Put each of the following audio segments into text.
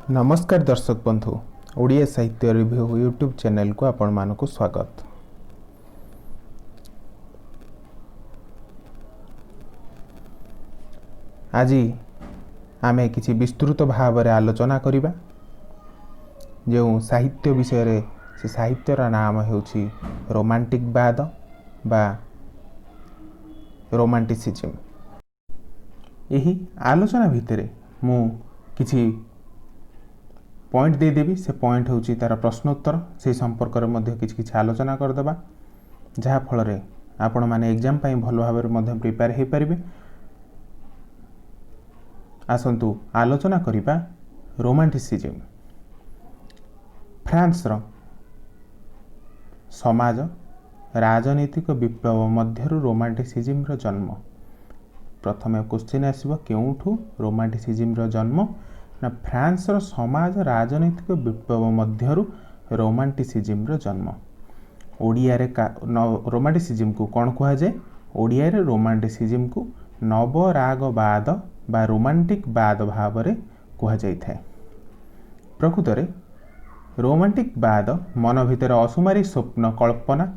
नमस्कार दर्शक बंधु, ओडिया साहित्य रिव्यू यूट्यूब चैनल को आपण मानकु स्वागत। आज आमे किछि विस्तृत भाव में आलोचना करिबा। जो साहित्य विषय से साहित्यर नाम हेउछि रोमांटिक बाद बा रोमांटिसिज्म। यही आलोचना भितर मु किछि पॉइंट दे देवी। से पॉइंट होउछि तार प्रश्नोत्तर, से संपर्क में मध्य किछि आलोचना करदेबा, जहा फल रे आपण माने एग्जाम पई भल भाव में मध्य प्रिपेयर हे परिबे। आसंतु आलोचना करिबा रोमांटिसिज्म। फ्रांस रो समाज राजनीतिक विप्लव मध्यरु रोमांटिसिज्म रो जन्म। प्रथम क्वेश्चन आसीबो केउठु रोमांटिसिज्म रो जन्म ना फ्रांस रो समाज राजनीतिक विप्लव मध्यरु रोमांटिसिज्म रो जन्म। ओडिया रे रोमांटिसिज्म को कौन कहा जाए? ओडिया रे रोमांटिसिज्म को नवरागवाद बा रोमांटिक बाद भाव रे कहा जाय थाए। प्रकृत रे रोमांटिक बाद मन भितर असुमारी स्वप्न कल्पना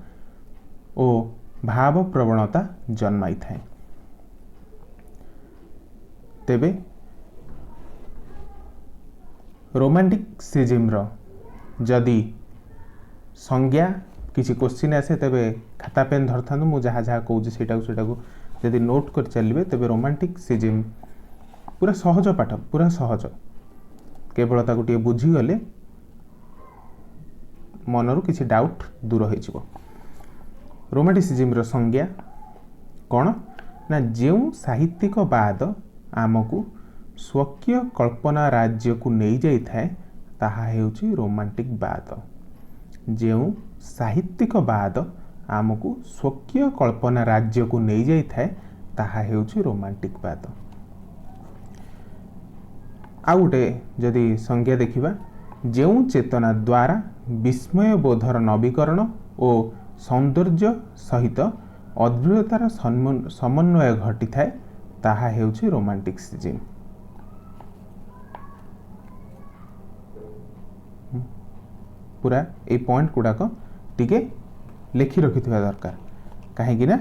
और भाव प्रवणता जन्माई थाए। तेबे रोमांटिसिज्म रो जदि संज्ञा किसी क्वेश्चन आसे तेबे खाता पेन धरथानु। मु जहाँ जहाँ कहूँ सेटा को जदि नोट कर चलिए तेबे रोमांटिसिज्म पूरा सहज पाठ, पूरा सहज। केवल ताकू टिके बुझीगले मनरु किसी डाउट दूर हो जिवो। रोमांटिसिज्म रो संज्ञा कौन ना जेउ साहित्यिक बाद आमको स्वकीय कल्पना राज्य को नहीं जाई थाए ताहा हेउछि रोमांटिक बाद। जेउ साहित्यिक बाद आमको स्वकीय कल्पना राज्य को नहीं जाई थाए ताहा हेउछि रोमांटिक बाद। आउ गोटे जदि संज्ञा देखिबा, जेउ चेतना द्वारा विस्मय बोधर नवीकरण और सौंदर्य सहित अद्भुततार समन्वय घटी थाए ताहा हेउछि रोमांटिसिज्म। पूरा ए पॉइंट गुड़ाक टिके लिखि रखि दरकार, कहीं ना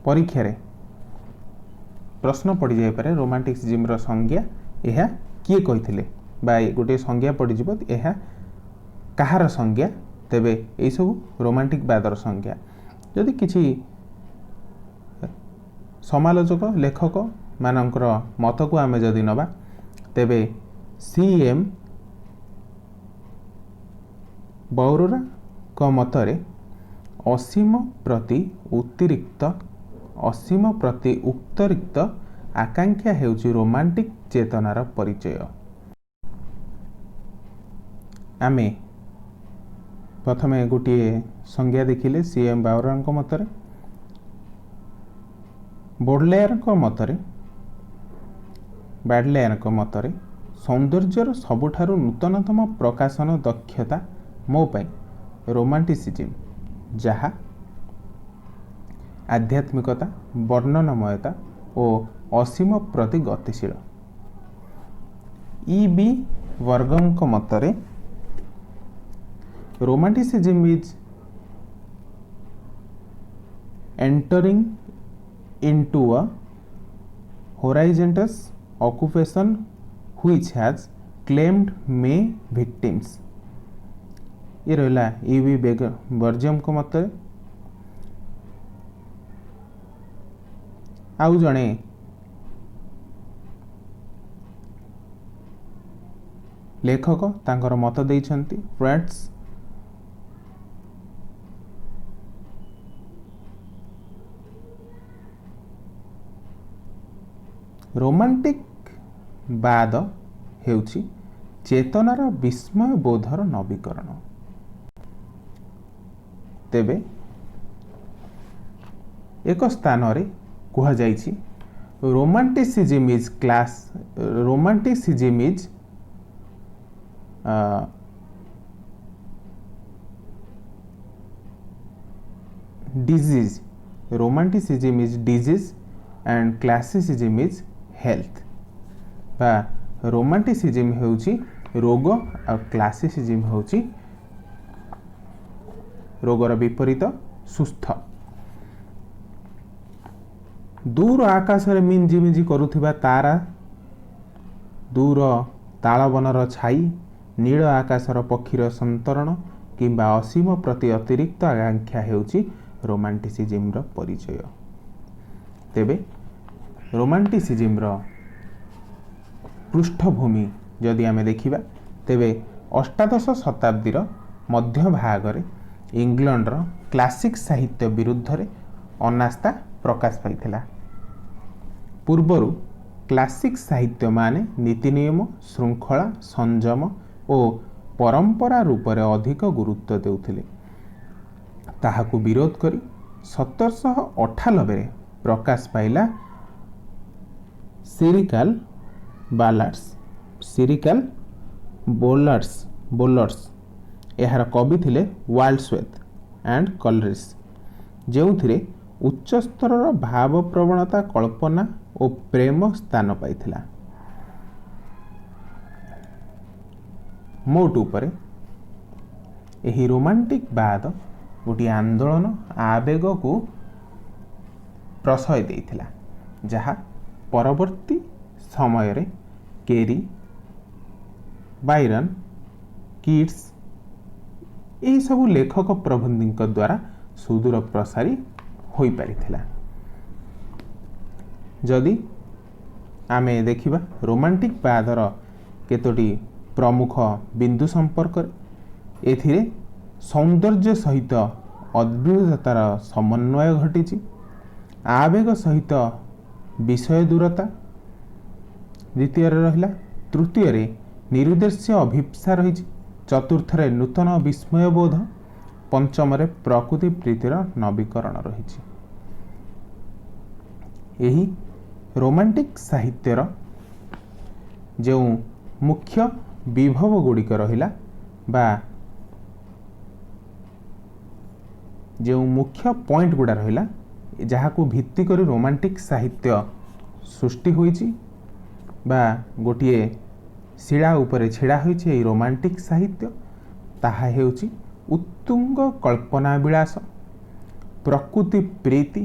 परीक्षा रे प्रश्न पड़ जाए पारे रोमांटिसिज्म रो संज्ञा यह किए कहिथिले बा गोटे संज्ञा पड़ जिवो यह कहार संज्ञा। तेबे ए सब रोमांटिक बादर संज्ञा। जदि किछि समालोचक लेखक मानकर मत को आमे जदि नबा तेबे सीएम बौरोरा को मतरे असीम प्रति उत्तरिक्त आकांक्षा हेउछि रोमांटिक चेतनार परिचय। आमे प्रथमे गोटे संज्ञा देखिले सीएम बौरोरा को मतरे। बोडलेयर को मतरे सौंदर्यर सबुठारु नूतनतम प्रकाशन दक्षता मो पाई रोमांटिसिज्म, जहा आध्यात्मिकता वर्णनमयता और असीम प्रति गतिशील। ई.बी. वर्गम मतरे romanticism is entering into a horizontal occupation which has claimed many victims। ये रहा ई.बी. वर्जम को मत। आउ जड़े लेखक तांकर मत देइछंती फ्रेंड्स। रोमांटिक बाद हेउछि चेतनार विस्मय बोधर नवीकरण। तेबे एक स्थान रे कहा जाइछि romanticism is disease. Romanticism is disease and classicism is health। बा रोमांटिसिज्म ହେଉଛି ରୋଗ ଆଉ କ୍ଲାସିସିଜିମ୍ ହେଉଛି ରୋଗର ବିପରୀତ ସୁସ୍ଥ। ଦୂର ଆକାଶରେ ମିଞ୍ଜିମିଞ୍ଜି କରୁଥିବା ତାରା, ଦୂର ତାଳବନର ଛାଇ, ନୀଳ ଆକାଶର ପକ୍ଷୀର ସନ୍ତରଣ କିମ୍ବା ଅସୀମ ପ୍ରତି ଅତିରିକ୍ତ ଆକାଂକ୍ଷା ହେଉଛି ରୋମାଣ୍ଟିସିଜିମ୍ର ପରିଚୟ। ତେବେ ରୋମାଣ୍ଟିସିଜିମ୍ର ପୃଷ୍ଠଭୂମି ଯଦି ଆମେ ଦେଖିବା, ତେବେ ଅଷ୍ଟାଦଶ ଶତାବ୍ଦୀର ମଧ୍ୟଭାଗରେ ଇଂଲଣ୍ଡର କ୍ଲାସିକ୍ ସାହିତ୍ୟ ବିରୁଦ୍ଧରେ ଅନାସ୍ଥା ପ୍ରକାଶ ପାଇଥିଲା। ପୂର୍ବରୁ କ୍ଲାସିକ୍ ସାହିତ୍ୟମାନେ ନୀତିନିୟମ, ଶୃଙ୍ଖଳା, ସଂଯମ ଓ ପରମ୍ପରା ରୂପରେ ଅଧିକ ଗୁରୁତ୍ୱ ଦେଉଥିଲେ। ତାହାକୁ ବିରୋଧ କରି 1798ରେ ପ୍ରକାଶ ପାଇଲା ସିରିକାଲ୍ ବୋଲାର୍ଡସ୍। ଏହାର କବି ଥିଲେ ୱାର୍ଡସୱର୍ଥ ଆଣ୍ଡ କଲରିଜ୍, ଯେଉଁଥିରେ ଉଚ୍ଚସ୍ତରର ଭାବପ୍ରବଣତା, କଳ୍ପନା ଓ ପ୍ରେମ ସ୍ଥାନ ପାଇଥିଲା। ମୋଟ ଉପରେ ଏହି ରୋମାଣ୍ଟିକ୍ ବାଦ ଗୋଟିଏ ଆନ୍ଦୋଳନ ଆବେଗକୁ ପ୍ରଶୟ ଦେଇଥିଲା, ଯାହା ପରବର୍ତ୍ତୀ ସମୟରେ କେରି, ବାଇରନ୍, କିଟ୍ସ ଏହିସବୁ ଲେଖକ ପ୍ରବନ୍ଧୀଙ୍କ ଦ୍ୱାରା ସୁଦୂର ପ୍ରସାରୀ ହୋଇପାରିଥିଲା। ଯଦି ଆମେ ଦେଖିବା ରୋମାଣ୍ଟିକ୍ ବାଦର କେତୋଟି ପ୍ରମୁଖ ବିନ୍ଦୁ ସମ୍ପର୍କରେ, ଏଥିରେ ସୌନ୍ଦର୍ଯ୍ୟ ସହିତ ଅଦ୍ଭୁତତାର ସମନ୍ୱୟ ଘଟିଛି, ଆବେଗ ସହିତ ବିଷୟ ଦୂରତା ଦ୍ୱିତୀୟରେ ରହିଲା, ତୃତୀୟରେ ନିରୁଦ୍ଦେଶ୍ୟ ଅଭିପ୍ସା ରହିଛି, ଚତୁର୍ଥରେ ନୂତନ ବିସ୍ମୟବୋଧ, ପଞ୍ଚମରେ ପ୍ରକୃତି ପ୍ରୀତିର ନବୀକରଣ ରହିଛି। ଏହି ରୋମାଣ୍ଟିକ୍ ସାହିତ୍ୟର ଯେଉଁ ମୁଖ୍ୟ ବିଭବ ଗୁଡ଼ିକ ରହିଲା ବା ଯେଉଁ ମୁଖ୍ୟ ପଏଣ୍ଟ ଗୁଡ଼ା ରହିଲା, ଯାହାକୁ ଭିତ୍ତି କରି ରୋମାଣ୍ଟିକ୍ ସାହିତ୍ୟ ସୃଷ୍ଟି ହୋଇଛି ବା ଗୋଟିଏ ଶିଳା ଉପରେ ଛିଡ଼ା ହୋଇଛି ଏହି ରୋମାଣ୍ଟିକ୍ ସାହିତ୍ୟ, ତାହା ହେଉଛି ଉତ୍ତୁଙ୍ଗ କଳ୍ପନା ବିଳାସ, ପ୍ରକୃତି ପ୍ରୀତି,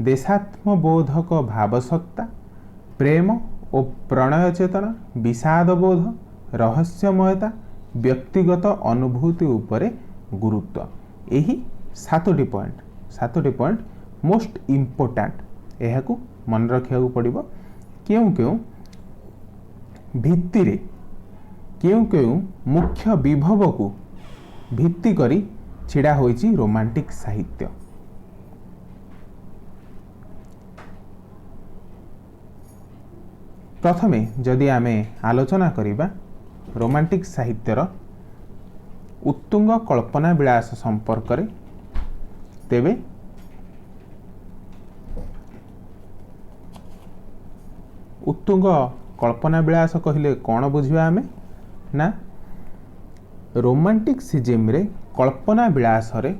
ଦେଶାତ୍ମବୋଧକ ଭାବସତ୍ତା, ପ୍ରେମ ଓ ପ୍ରଣୟ ଚେତନା, ବିଷାଦବୋଧ, ରହସ୍ୟମୟତା, ବ୍ୟକ୍ତିଗତ ଅନୁଭୂତି ଉପରେ ଗୁରୁତ୍ୱ। ଏହି ସାତୋଟି ପଏଣ୍ଟ ମୋଷ୍ଟ ଇମ୍ପୋର୍ଟାଣ୍ଟ, ଏହାକୁ ମନେ ରଖିବାକୁ ପଡ଼ିବ। କେଉଁ ଭିତ୍ତିରେ କେଉଁ ମୁଖ୍ୟ ବିଭବକୁ ଭିତ୍ତି କରି ଛିଡ଼ା ହୋଇଛି ରୋମାଣ୍ଟିକ୍ ସାହିତ୍ୟ। ପ୍ରଥମେ ଯଦି ଆମେ ଆଲୋଚନା କରିବା ରୋମାଣ୍ଟିକ୍ ସାହିତ୍ୟର ଉତ୍ତୁଙ୍ଗ କଳ୍ପନା ବିଳାସ ସମ୍ପର୍କରେ, ତେବେ ଉତ୍ତୁଙ୍ଗ କଳ୍ପନା ବିଳାସ କହିଲେ କ'ଣ ବୁଝିବା ଆମେ ନା, ରୋମାଣ୍ଟିସିଜିମ୍ରେ କଳ୍ପନା ବିଳାସରେ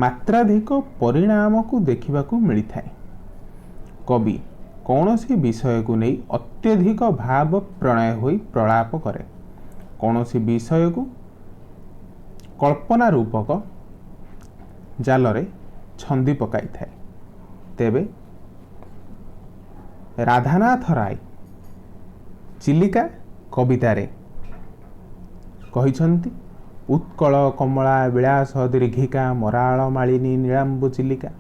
ମାତ୍ରାଧିକ ପରିଣାମକୁ ଦେଖିବାକୁ ମିଳିଥାଏ। କବି କୌଣସି ବିଷୟକୁ ନେଇ ଅତ୍ୟଧିକ ଭାବ ପ୍ରଣୟ ହୋଇ ପ୍ରଳାପ କରେ, କୌଣସି ବିଷୟକୁ କଳ୍ପନା ରୂପକ ଜାଲରେ ଛନ୍ଦି ପକାଇଥାଏ। ତେବେ ରାଧାନାଥ ରାୟ ଚିଲିକା କବିତାରେ କହିଛନ୍ତି, ଉତ୍କଳ କମଳା ବିଳାସ ଦୀର୍ଘିକା ମରାଳ ମାଳିନୀ ନୀଳାମ୍ବୁ ଚିଲିକା।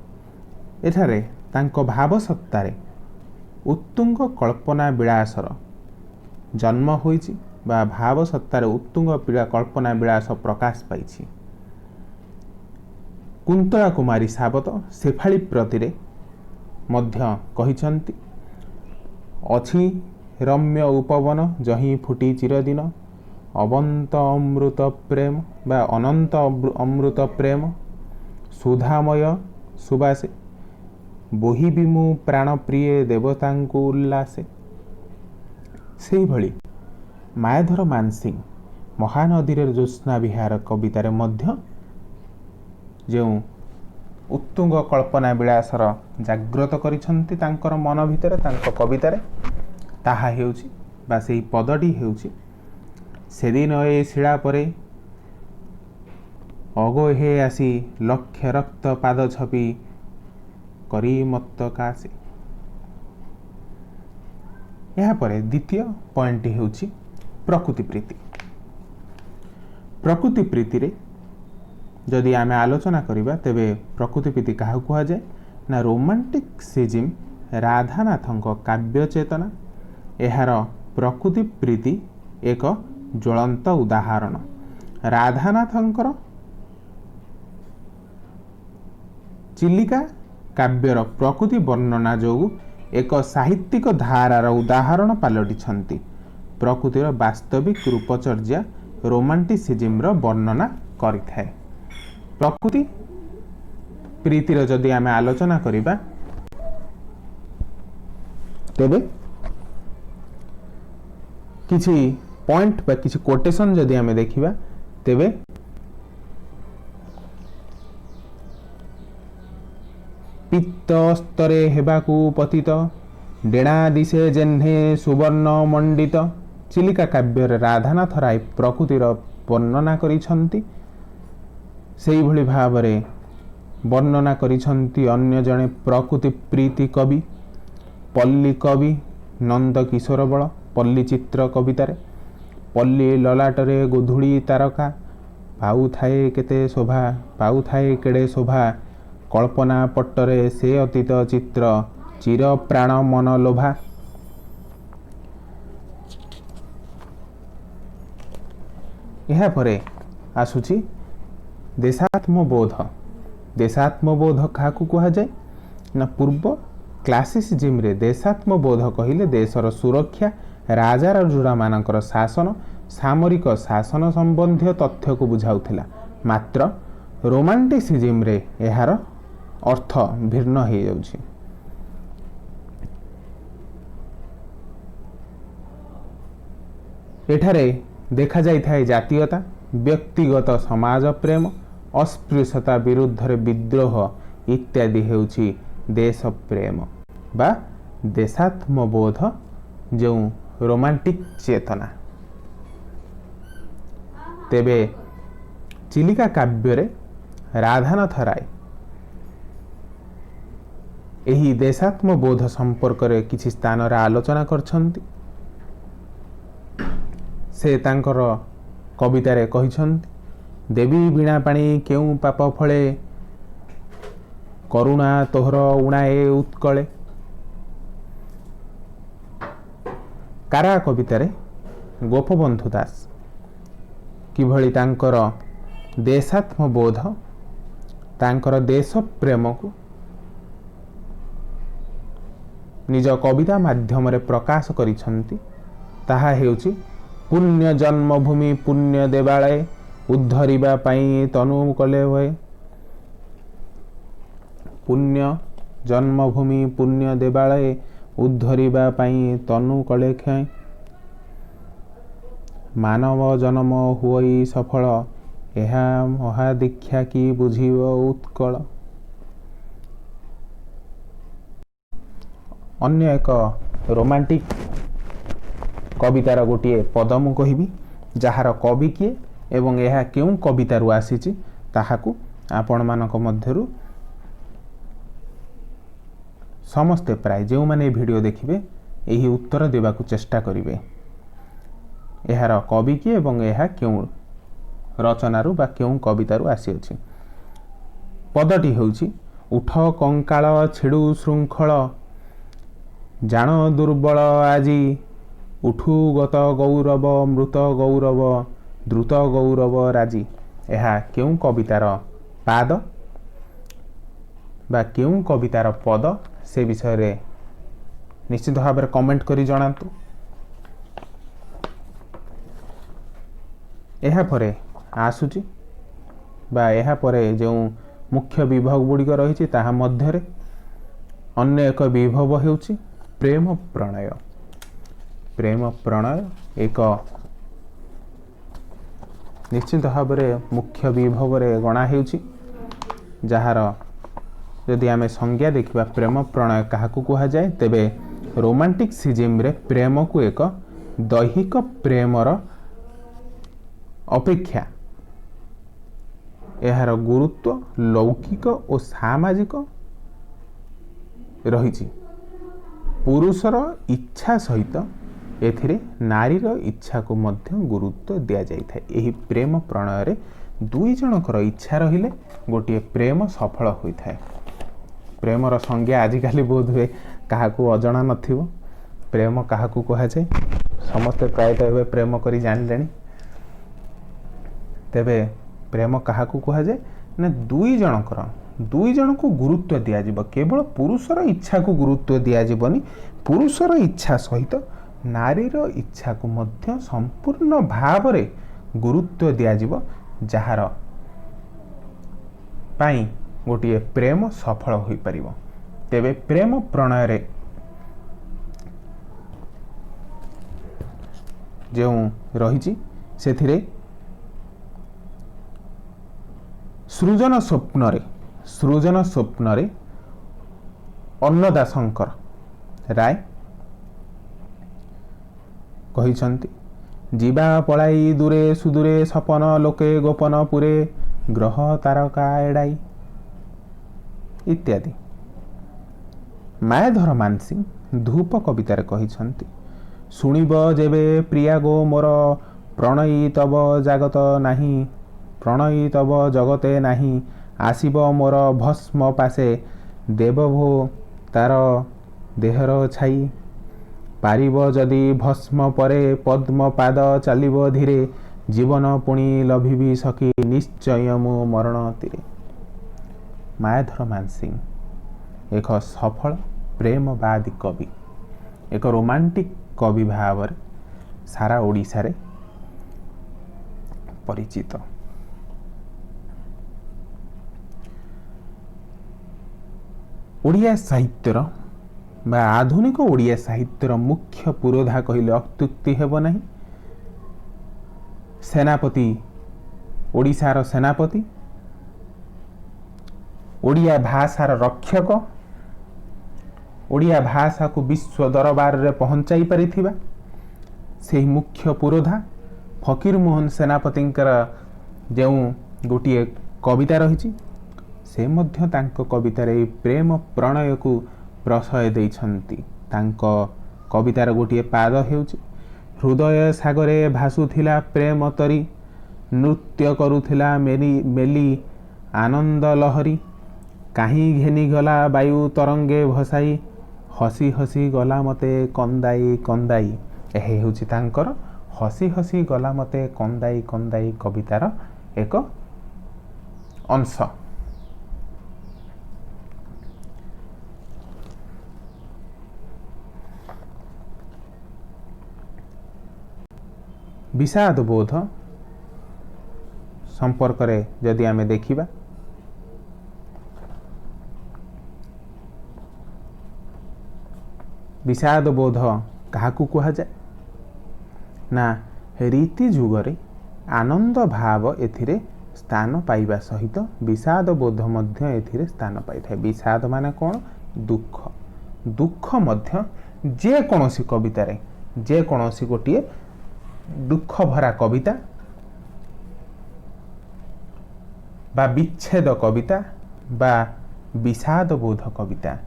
ଏଠାରେ ତାଙ୍କ ଭାବସତ୍ତାରେ ଉତ୍ତୁଙ୍ଗ କଳ୍ପନା ବିଳାସର ଜନ୍ମ ହୋଇଛି ବା ଭାବସତ୍ତାରେ ଉତ୍ତୁଙ୍ଗ କଳ୍ପନା ବିଳାସ ପ୍ରକାଶ ପାଇଛି। କୁନ୍ତଳା କୁମାରୀ ସାବତ ଶେଫାଳୀ ପ୍ରତିରେ ମଧ୍ୟ କହିଛନ୍ତି, ଅଛି ରମ୍ୟ ଉପବନ ଯହିଁ ଫୁଟି ଚିରଦିନ, ଅବନ୍ତ ଅମୃତ ପ୍ରେମ ବା ଅନନ୍ତ ଅମୃତ ପ୍ରେମ, ସୁଧାମୟ ସୁବାସେ, ବୋହିବି ମୁଁ ପ୍ରାଣ ପ୍ରିୟ ଦେବତାଙ୍କୁ ଉଲ୍ଲାସେ। ସେହିଭଳି ମାୟାଧର ମାନସିଂ ମହାନଦୀରେ ଜ୍ୟୋତ୍ସ୍ନା ବିହାର କବିତାରେ ମଧ୍ୟ ଯେଉଁ ଉତ୍ତୁଙ୍ଗ କଳ୍ପନା ବିଳାସର ଜାଗ୍ରତ କରିଛନ୍ତି ତାଙ୍କର ମନ ଭିତରେ, ତାଙ୍କ କବିତାରେ, ତାହା ହେଉଛି बा सेही पदटी हेउछि सेदिन ए शिला परे अगो हे आसी लक्ष रक्त पाद छपी करी मत्त कासी। यहाँ पर द्वितीय पॉइंट हेउछि प्रकृति प्रीति। प्रकृति प्रीति रे जदि आमे आलोचना करिबा तेबे प्रकृति प्रीति काहा कुहा जाय ना रोमांटिसिज्म राधानाथंक काव्य चेतना एहार प्रकृति प्रीति एक ज्वलंत उदाहरण। राधानाथंकर चिलिका काव्यर प्रकृति वर्णना जो एक साहित्यिक धारार उदाहरण पलटिछंती। प्रकृतिर वास्तविक रूपचर्या रोमांटिसिज्म वर्णना करिथाए। प्रकृति प्रीतिर जदि आमे आलोचना करिबा तेबे किछि पॉइंट बा किछि कोटेशन जदि आमे देखिबा तेबे पित्त स्तरे हेबाकू पतित डेणा दिशे जेन्हे सुवर्ण मंडित। चिलिका काव्य राधानाथ राय प्रकृतिर वर्णना करिछंती। सेही भली भावरे वर्णना करिछंती अन्य जणे प्रकृति प्रीति कवि पल्ली कवि नंद किशोर बल पल्ली चित्र कवितारे पल्ली ललाटरे गोधुड़ी तारका पाऊ थाए केते शोभा पाऊ थाए केड़े शोभा कल्पना पट्टरे से अतीत चित्र चिर प्राण मन लोभा। यहाँ परे आसुची देशात्मबोध। देशात्मबोध काहाकू कहा जाए ना पूर्व क्लासिसिज्म रे देशात्मबोध कहिले देशर सुरक्षा राजा राजुड़ा मानकर शासन सामरिक शासन संबंधी तथ्य को बुझाउथिला। मात्र रोमांटिसिज्म रे एहार अर्थ भिन्न हो जाउछि। एठारे देखा जाइथाय जातीयता व्यक्तिगत समाज प्रेम अस्पृश्यता विरुद्ध रे विद्रोह इत्यादि हेउछि देश प्रेम बा देशात्मबोध जो रोमांटिक चेतना। तेबे चिलिका काव्य रे राधानाथ राय एही देशात्मबोध संपर्क रे किछि स्थान रे आलोचना करछंती। से तांकर कविता रे कहिछंती देवी बीणा पाणी केउ पाप फळे करुणा तोहर उणाए उत्कळे। कारा कविता रे गोपबंधु दास किभଳି तांकर देशात्मबोध तांकर देश प्रेम को निज कविता माध्यम रे प्रकाश करिछंती। ताहा हेउची पुण्य जन्मभूमि पुण्य देवालय उद्धरिबा पाई तनु कले भय। पुण्य जन्मभूमि पुण्य देवालय उद्धरिबा पाई तनु कले क्षय। मानव जन्म हुई सफल एहा महादीक्षा की बुझिब उत्कल। अन्य एक रोमांटिक कवितार गोटे पद मु कहिबी जहार कवि किए एवं यह केउं कवितारू आसीची ताहाकू आपण मानक मध्यरु समस्ते प्राय जो माने वीडियो देखिबे एही उत्तर देबाकू चेष्टा करिवे। एहार कवि किए एवं यह केउं रचनारू बा केउं कवितारू आसीअछि। पदटी हेउछि उठ कंकाल छिडु श्रृंखल जान दुर्बल आजी उठू गत गौरव मृत गौरव द्रुत गौरव राजी। यह केउं कवितार पाद बा केउं कवितार पद से विषय रे निश्चित भाव में कमेंट करी जणातु। एहा परे आसुची बा एहा परे जो मुख्य विभाग गुड़िक रही ताहा मध्यरे अन्य एक विभव हेउची प्रेम प्रणय। प्रेम प्रणय एक निश्चित भाव में मुख्य विभव रे गणा हेउची जहार यदि आमे संज्ञा देखिबा प्रेम प्रणय काहाकू कहा जाए तेबे रोमांटिसिज्म रे प्रेम को एक दैहिक प्रेमर अपेक्षा यार गुरुत्व लौकिक और सामाजिक रही। पुरुषर इच्छा सहित एथिरे नारीर इच्छा को मध्य गुरुत्व दि जाए। यही प्रेम प्रणय रे दुई जनकर इच्छा रहिले गोटे प्रेम सफल होता है। प्रेमर संज्ञा आजिकल बोध हुए क्या अजणा नथिबो। प्रेम क्या कह जाए समस्ते प्रायतः प्रेम करी जानिले। तेबे प्रेम क्या कह जाए ना दुई जन को गुरुत्व दि जाव। केवल पुरुषर इच्छा को गुरुत्व दि जावनी, पुरुषर इच्छा सहित नारीर इच्छा को मध्य संपूर्ण भाव रे गुरुत्व दि जाव, जार पाई गोटे प्रेम सफल हो पारिबो। तेबे प्रेम प्रणय रे जो रही सेथिरे सृजन स्वप्न रे अन्नदाशंकर राय कहिसंती जीवा पलाई दूरे सुदूरे सपन लोके गोपन पुरे ग्रह तारका एड़ाई इत्यादि। मायाधर मानसिंह धूप कवितार कहिसंती शुणिब जेबे प्रिया गो मोर प्रणयी तब जागत नाही, प्रणयी तब जगते नाही, आसिब मोर भस्म पासे देवभो तार देहर छाई, पारिब जदि भस्म परे पद्म पाद चलिब धीरे, जीवन पुणी लभिबी सखी निश्चय मु मरण तीरे। मायाधर मानसिंह एक सफल प्रेमवादी कवि, एक रोमांटिक कवि भाव सारा ओडिशा रे परिचित। ओडिया साहित्यर बा आधुनिक ओडिया साहित्यर मुख्य पुरोधा कहले अत्युक्ति हेब नहीं। सेनापति ओडिशार सेनापति, ओडिया भाषार रक्षक, ओडिया भाषा को विश्व दरबार रे पहुंचाई परिथिबा से मुख्य पुरोधा फकीर मोहन सेनापतिंकर जो गोटे कविता रही से मध्य तांको कवितार प्रेम प्रणय को प्रशय देइछंती। तांको कवितार गोटे पाद हेउची हृदय सागरे भासुथिला प्रेम तरी, नृत्य करुथिला मेली आनंद लहरी, काहीं घेनी गला वायु तरंगे भसाई, हसी हसी गला मते कंदाई कंदाई। यह हेउची तांकर हसी हसी गला मते कंदाई कंदाई कवितार एक अंश। विषाद बोध संपर्क रे यदि आमे देखिबा विषाद बोध काहाकू कहा जाए ना रीति जुगरे आनंद भाव एथिरे स्थान पाइबा सहित विषाद बोध मध्य एथिरे स्थान पाइथाय। विषाद माने कौन? दुख। दुख मध्य जे कोनोसी कविता रे जे कोनोसी गोटिए दुख भरा कविता बा विच्छेद कविता बा विषाद बोध कविता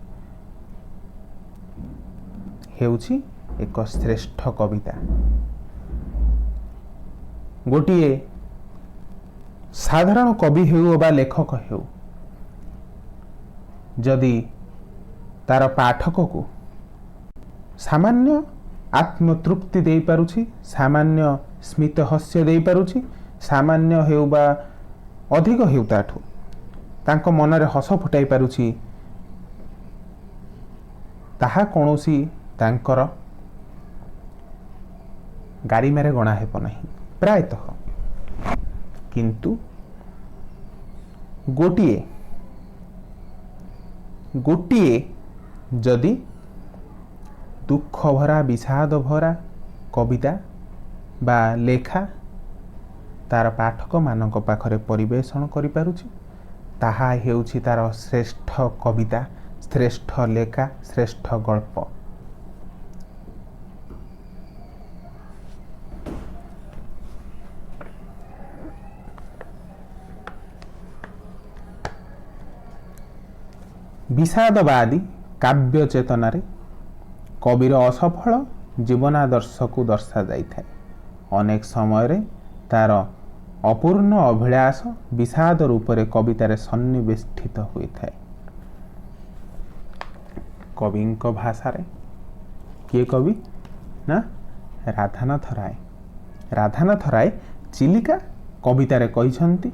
हेउछि एक श्रेष्ठ कविता। गोटिए साधारण कवि हेउ बा लेखक हेउ जदि तार पाठक को सामान्य आत्मतृप्ति दे पारुछि, सामान्य स्मित हास्य दे पारुछि, सामान्य हेउ बा अधिक हेउ ताठू तांको मनरे हस फुटाई पारुछि, ताहा कोनोसी तांकर गारिमारे गणा हेब नहीं प्रायतः। किंतु गोटिए गोटिए जदि दुख भरा विषाद भरा कविता बा लेखा तार पाठक मानक पाखरे परिवेषण करि पारुछि, ताहा हेउछि तार श्रेष्ठ कविता, श्रेष्ठ लेखा, श्रेष्ठ गल्प। विषादवादी काव्य चेतना कविर असफल जीवनादर्श को दर्शा जाए। अनेक समय तार अपूर्ण अभिलाष विषाद रूप से कवितार सन्निवेष्टित होता है। कवि भाषा किए कवि ना राधानाथ राय। राधानाथ राय चिलिका कवितार कहते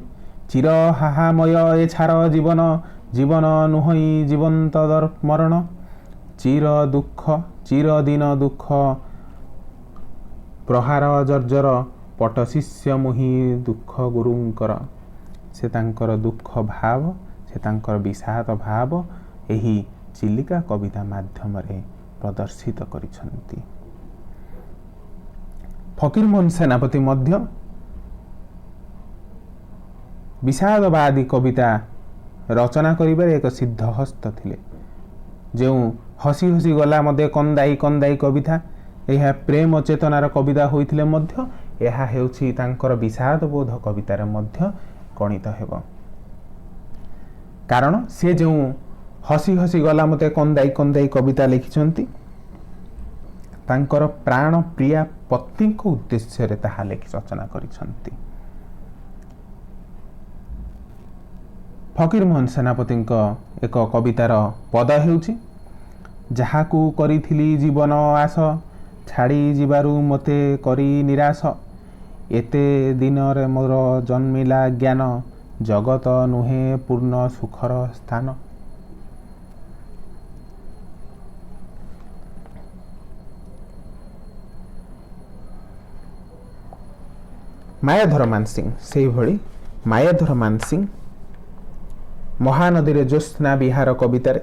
चिर हाहामय ए छार जीवन जीवन नुहई जीवंत मरण चिर दुख चिर दिन दुख प्रहार जर्जर पट शिष्य मुहि दुख गुरुंकर। से तांकर दुख भाव से तांकर विषाद भाव यही चिलिका कविता माध्यम प्रदर्शित करिसंती। फकीरमोहन सेनापति मध्य विषादवादी कविता रचना करिबारे एक सिद्धहस्त थिले। जो हसी हसी गला मध्य कंदाई कंदाई कविता यह प्रेम चेतनार कविता होइथिले मध्य यह हेउछि तांकर विषादबोध कवितार मध्य गणित हेब। कारण से जो हसी हसी गला मते कंदाई कंदाई कविता लिखिछंती तांकर प्राण प्रिया पत्नी को उद्देश्य रे ताहा लिखि रचना करिछंती। फकीरमोहन सेनापति एक कवितार पद हेउछि जहाकू करिथिली जीवन आस छाड़ी जीवारू मते करी निराश एते दिन रे मोर जन्मिला ज्ञान जगत नुहे पूर्ण सुखर स्थान। मायाधर मानसिंह से भली मायाधर मानसिंह महानदी रे ज्योत्स्ना विहार कवितार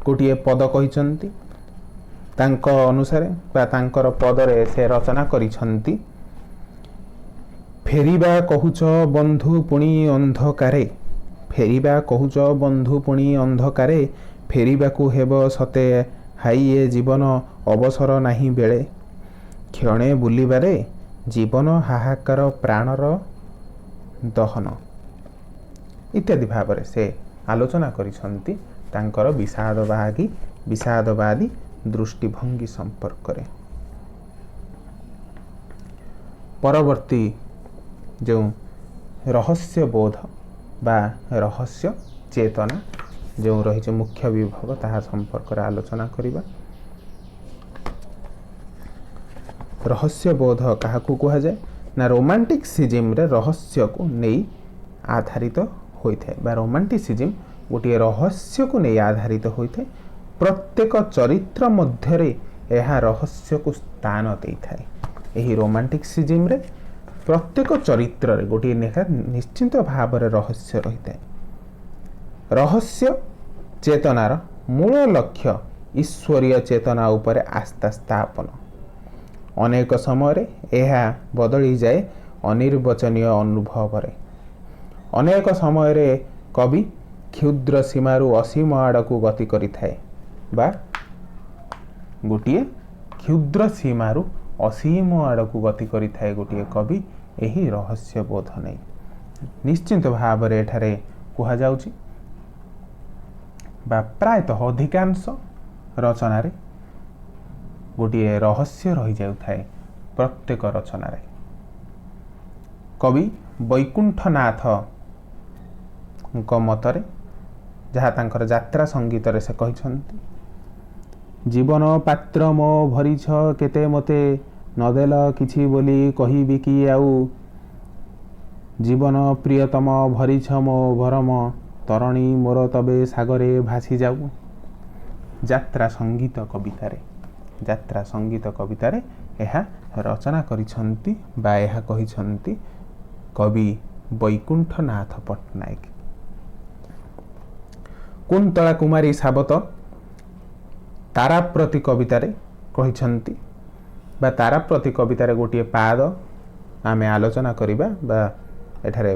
गोटे पद कहिसंती। तांको अनुसार बा तांकर पदरे से रचना करिसंती फेरिबा कहुच बंधु पुणी अंधकारे फेरिबा कहुच बंधु पुणी अंधकारे फेरिबाकू हेब सते हाई ए जीवन अवसर नाही बेले क्षणे बुलिबारे जीवन हाहाकार प्राणर दहन इत्यादि भाव से आलोचना करिसंती तांकर विषादवादी दृष्टिभंगी संपर्क रे। परवर्ती जो रहस्य बोध बा रहस्य चेतना जो रही मुख्य विभाग ताहा संपर्क रे आलोचना करिबा। रहस्य बोध काहाकू कहा जाए ना रोमांटिसिज्म रे रहस्य को नहीं आधारित होइथे बा रोमांटिसिज्म गोटे रहस्य को नहीं आधारित होइथे। प्रत्येक चरित्र मध्यरे यह रहस्य को स्थान देइथाय। एही रोमांटिसिज्म रे प्रत्येक चरित्र रे गोटे निश्चित भाव रे रहस्य रहिଥାଏ। रहस्य चेतनार मूल लक्ष्य ईश्वरीय चेतना उपरे आस्था स्थापन। अनेक समय यह बदली जाए अनिर्वचनीय अनुभव रे। अनेक समय कवि क्षुद्र सीमारू असीम आड़कू गति करिथाए बा गोटे क्षुद्र सीमारू असीम आड़कू गति करिथाए गोटे कवि यही रहस्य बोध नहीं। निश्चित भाव रे एठारे कुहा जाउची बा प्रायतः अधिकांश रचना रे गोटे रहस्य रही जाउथाए। प्रत्येक रचना रे कवि वैकुंठनाथ मतरे जहाँ तांकर यात्रा संगीत रे से कहिसंती जीवन पात्र मो भरिछ केते मते नदेल किछि बोली कहिबि कि आउ जीवन प्रियतम भरिछ मो भरम तरणी मोर तबे सागरे भासी जाऊ। यात्रा संगीत कवितारे यह रचना करिसंती बा यह कहिसंती कवि वैकुंठनाथ पट्टनायक। कुंतला कुमारी सावत तारा प्रति कवितारे कहिसंती बा तारा प्रति कवितारे गोटे पाद आमे आलोचना करिबा बा एठारे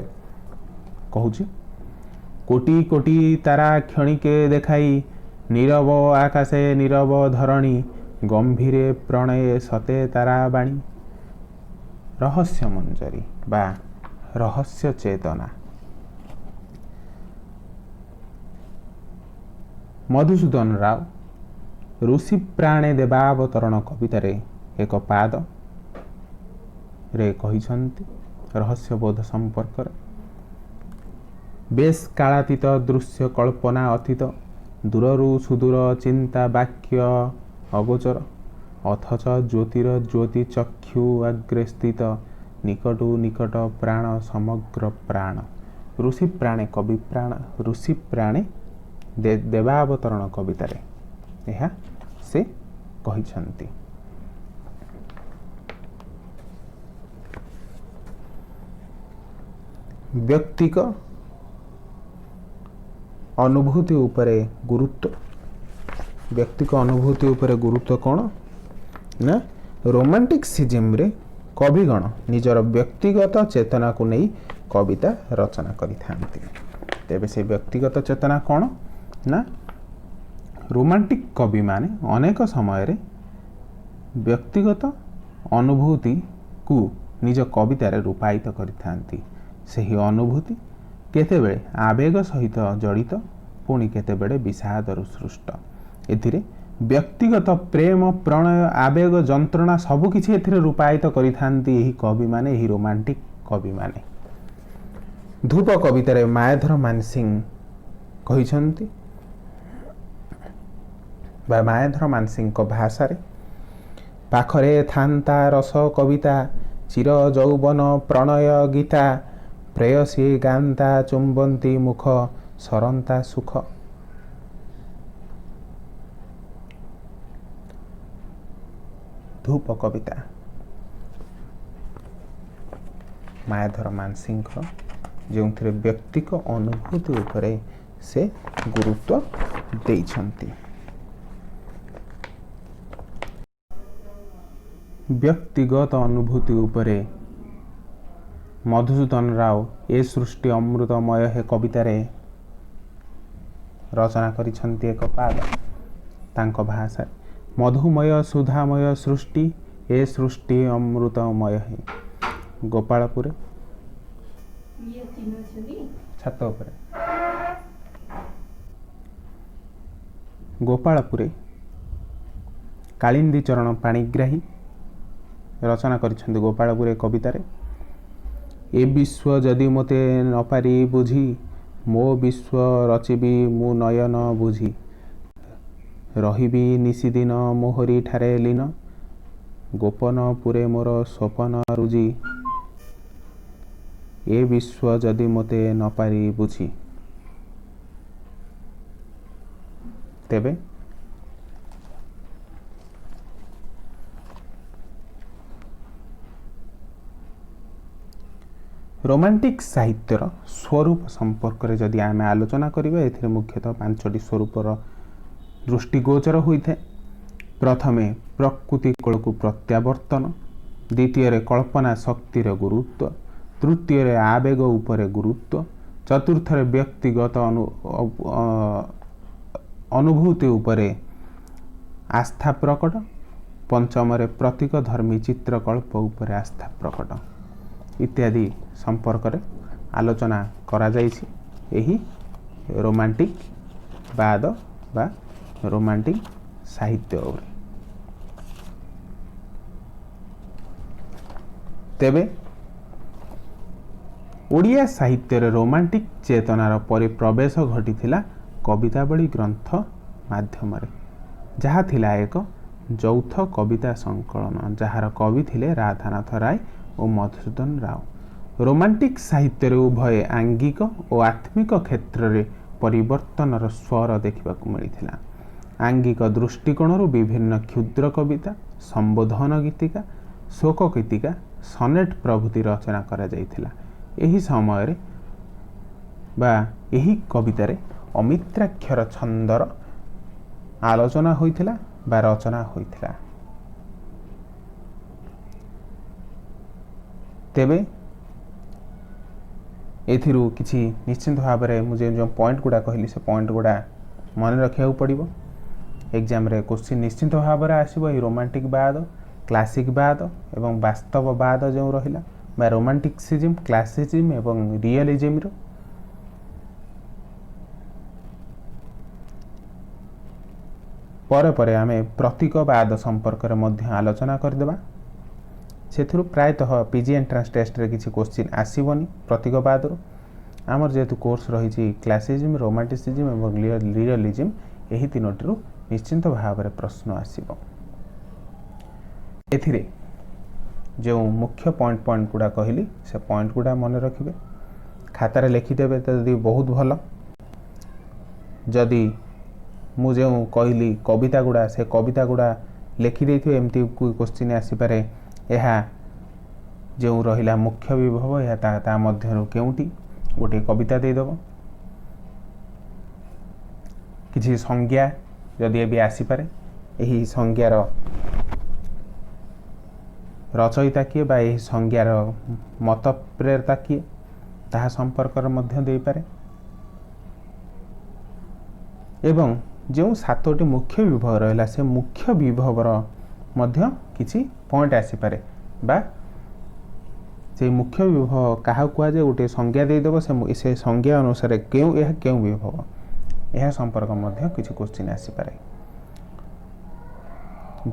कहूची कोटी कोटी तारा क्षणिके देखाई नीरव आकाशे नीरव धरणी गंभीरे प्रणये सते तारा बाणी। रहस्य मंजरी बा रहस्य चेतना मधुसूदन राव ऋषि प्राणे देवावतरण कवितारे एक पाद रे कहिसंती रहस्यबोध संपर्क बेश कालातीत दृश्य कल्पना अतीत दूररू सुदूर चिंता वाक्य अगोचर अथच ज्योतिर ज्योति चक्षु अग्रे स्थित निकटू निकट प्राण समग्र प्राण ऋषि प्राणे कवि प्राण ऋषि प्राणे देवावतरण कवितारे यह से कहिसंती। व्यक्तिक अनुभूति उपरे गुरुत्व व्यक्तिक अनुभूति उपरे गुरुत्व कौन ना रोमांटिसिज्म रे कविगण निजर व्यक्तिगत चेतना को नहीं कविता रचना करिथांती। तेबे से व्यक्तिगत चेतना कौन ना रोमांटिक कवि माने अनेक समय रे व्यक्तिगत अनुभूति को निज कवितार रूपायित करिथांती। सही अनुभूति केतेबेले आवेग सहित जड़ित पुणी केतेबेले विषादरु सृष्ट एथिरे व्यक्तिगत प्रेम प्रणय आवेग जंत्रणा सबकिछि एथिरे रूपायित करिथांती एही कवि माने एही रोमांटिक कवि माने। धूप कवितारे मायाधर मानसिंह कहिसंती बा मायाधर मानसिंह को भाषा रे पाखरे थांता रस कविता चिर जौवन प्रणय गीता प्रेयसी गांता चुंबंती मुख सरंता सुख। धूप कविता मायाधर मानसिंह जो व्यक्तिक अनुभूति उपरे से गुरुत्व देइछंती। व्यक्तिगत अनुभूति उपरे मधुसूदन राव ए सृष्टि अमृतमय है कवितारे रचना करिछंती एक पाद तांको भाषा मधुमय सुधामय सृष्टि ए सृष्टि अमृतमय है। गोपालपुर छात उपरे गोपालपुर कालिंदी चरण पाणिग्राही रचना करिछंती गोपालपुर कवितारे ए विश्व जदि मते न पारी बुझी मो विश्व रचिबी मु नयन बुझी रहिबी निशिदिन मोहरी ठारे लीन गोपन पुरे मोर स्वपन रुजी ए विश्व जदि मते न पारी बुझी। तेबे रोमांटिक साहित्यर स्वरूप संपर्क रे जदि आमे आलोचना करिबा एथिरे मुख्यतः 5टी स्वरूपर दृष्टिगोचर होइथे। प्रथमे प्रकृति कूल को प्रत्यावर्तन, द्वितीय रे कल्पना शक्ति रे गुरुत्व, तृतीय रे आवेग उपरे गुरुत्व, चतुर्थ रे व्यक्तिगत अनुभूति उपरे आस्था प्रकट, पंचम रे प्रतीक धर्मी चित्रकल्प उपरे आस्था प्रकट इत्यादि संपर्क रे आलोचना करा जाइछि एही रोमांटिक बाद बा रोमांटिक साहित्य ओरे। तेबे ओडिया साहित्य रे रोमांटिक चेतनार परिप्रवेश घटिथिला कवितावली ग्रंथ माध्यम रे जहा थिला एक यौथ कविता संकलन जहार कवि थिले राधानाथ राय और मधुसूदन राव। रोमांटिक साहित्य उभय आंगिक और आत्मिक क्षेत्र में परिवर्तन स्वर देखा मिलता। आंगिक दृष्टिकोण विभिन्न क्षुद्र कविता, संबोधन गीतिका, शोक गीतिका, सनेट प्रभृति रचना करा जायथिला। एही समय रे बा एही कवितारे अमित्राक्षर छंदर आलोचना होइथिला बा रचना होइथिला। तेबे एथिरु किछि निश्चित भाव में मुझे जो पॉइंट गुड़ा कहली से पॉइंट गुड़ा मन रखा पड़ो। एग्जाम रे क्वेश्चन निश्चित भाव में आसो ये रोमांटिक बाद, क्लासिक बाद एवं वास्तव बाद जो रहिला बा रोमांटिसिज्म, क्लासिसिज्म एवं रियलिज्म रो ପରେ ପରେ ଆମେ ପ୍ରତୀକବାଦ ସମ୍पर्କରେ ମଧ୍ୟ ଆଲୋଚନା କରିଦେବା। ସେଥିରୁ ପ୍ରାୟତଃ ପିଜି ଏଣ୍ଟ୍ରାନ୍ସ ଟେଷ୍ଟରେ କିଛି କ୍ୱେଶ୍ଚିନ୍ ଆସିବନି ପ୍ରତୀକବାଦରୁ। ଆମର ଯେହେତୁ କୋର୍ସ ରହିଛି କ୍ଲାସିଜିମ୍, ରୋମାଣ୍ଟିସିଜିମ୍ ଏବଂ ରିଅଲିଜିମ୍, ଏହି ତିନୋଟିରୁ ନିଶ୍ଚିନ୍ତ ଭାବରେ ପ୍ରଶ୍ନ ଆସିବ। ଏଥିରେ ଯେଉଁ ମୁଖ୍ୟ ପଏଣ୍ଟ ଗୁଡ଼ା କହିଲି ସେ ପଏଣ୍ଟ ଗୁଡ଼ା ମନେ ରଖିବେ, ଖାତାରେ ଲେଖିଦେବେ ତ ଯଦି ବହୁତ ଭଲ। ଯଦି ମୁଁ ଯେଉଁ କହିଲି କବିତା ଗୁଡ଼ା, ସେ କବିତା ଗୁଡ଼ା ଲେଖିଦେଇଥିବେ। ଏମିତି କ୍ୱେଶ୍ଚିନ୍ ଆସିପାରେ, ଏହା ଯେଉଁ ରହିଲା ମୁଖ୍ୟ ବିଭବ, ଏହା ତା ମଧ୍ୟରୁ କେଉଁଟି, ଗୋଟିଏ କବିତା ଦେଇଦେବ। କିଛି ସଂଜ୍ଞା ଯଦି ଏବେ ଆସିପାରେ, ଏହି ସଂଜ୍ଞାର ରଚୟିତା କିଏ ବା ଏହି ସଂଜ୍ଞାର ମତପ୍ରେରତା କିଏ, ତାହା ସମ୍ପର୍କରେ ମଧ୍ୟ ଦେଇପାରେ। ଏବଂ ଯେଉଁ 7ଟି ମୁଖ୍ୟ ବିଭବ ରହିଲା, ସେ ମୁଖ୍ୟ ବିଭବର ମଧ୍ୟ କିଛି ପଏଣ୍ଟ ଆସିପାରେ ବା ସେଇ ମୁଖ୍ୟ ବିଭବ କାହାକୁ କୁହାଯାଏ, ଗୋଟିଏ ସଂଜ୍ଞା ଦେଇଦେବ। ସେ ସଂଜ୍ଞା ଅନୁସାରେ ଏହା କେଉଁ ବିଭବ, ଏହା ସମ୍ପର୍କ ମଧ୍ୟ କିଛି କ୍ୱେଶ୍ଚିନ୍ ଆସିପାରେ।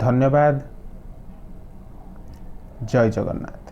ଧନ୍ୟବାଦ। ଜୟ ଜଗନ୍ନାଥ।